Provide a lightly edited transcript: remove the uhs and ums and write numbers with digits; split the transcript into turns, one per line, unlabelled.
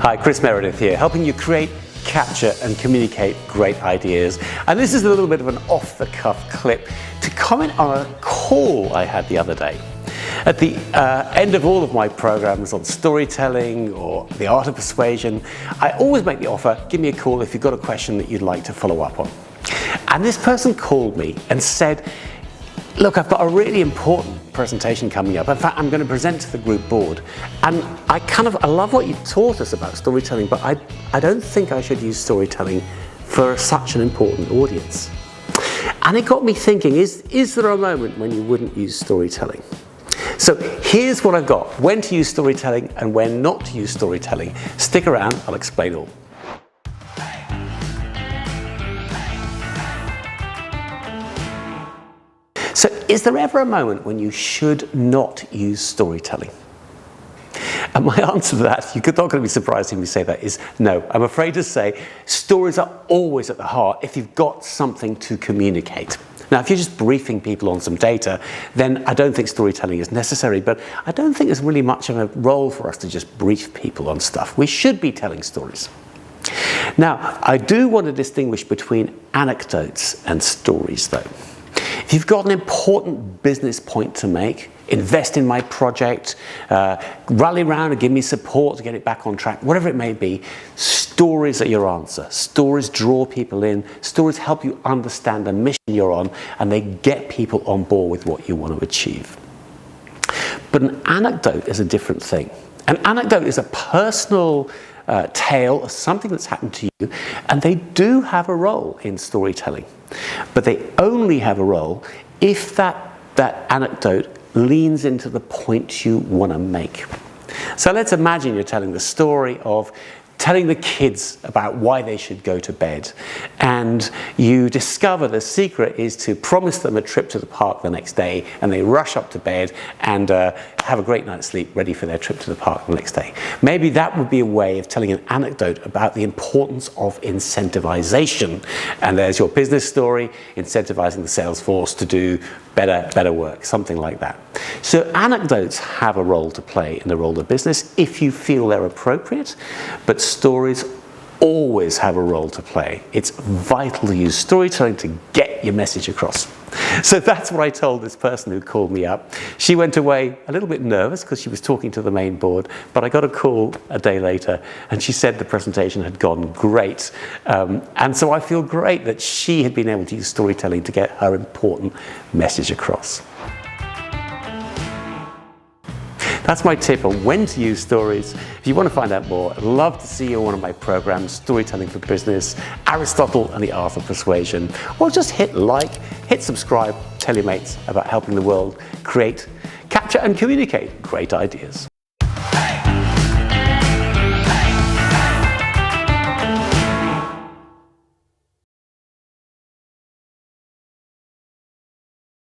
Hi, Chris Meredith here, helping you create, capture and communicate great ideas. And this is a little bit of an off-the-cuff clip to comment on a call I had the other day. At the end of all of my programs on storytelling or the art of persuasion, I always make the offer, give me a call if you've got a question that you'd like to follow up on. And this person called me and said, look, I've got a really important presentation coming up. In fact, I'm going to present to the group board. And I love what you taught us about storytelling, but I don't think I should use storytelling for such an important audience. And it got me thinking, is there a moment when you wouldn't use storytelling? So here's what I've got, when to use storytelling and when not to use storytelling. Stick around, I'll explain all. So is there ever a moment when you should not use storytelling? And my answer to that, you're not going to be surprised when we say that, is no. I'm afraid to say stories are always at the heart if you've got something to communicate. Now, if you're just briefing people on some data, then I don't think storytelling is necessary, but I don't think there's really much of a role for us to just brief people on stuff. We should be telling stories. Now, I do want to distinguish between anecdotes and stories, though. If you've got an important business point to make, invest in my project, rally around and give me support to get it back on track, whatever it may be, stories are your answer. Stories draw people in, stories help you understand the mission you're on, and they get people on board with what you want to achieve. But an anecdote is a different thing. An anecdote is a personal tale of something that's happened to you, and they do have a role in storytelling. But they only have a role if that anecdote leans into the point you want to make. So let's imagine you're telling the story of telling the kids about why they should go to bed, and you discover the secret is to promise them a trip to the park the next day, and they rush up to bed and have a great night's sleep ready for their trip to the park the next day. Maybe that would be a way of telling an anecdote about the importance of incentivization. And there's your business story, incentivizing the sales force to do better work, something like that. So anecdotes have a role to play in the role of business if you feel they're appropriate, but stories always have a role to play. It's vital to use storytelling to get your message across. So that's what I told this person who called me up. She went away a little bit nervous because she was talking to the main board, but I got a call a day later and she said the presentation had gone great. And so I feel great that she had been able to use storytelling to get her important message across. That's my tip on when to use stories. If you want to find out more, I'd love to see you on one of my programs, Storytelling for Business, Aristotle and the Art of Persuasion. Or just hit like, hit subscribe, tell your mates about helping the world create, capture and communicate great ideas.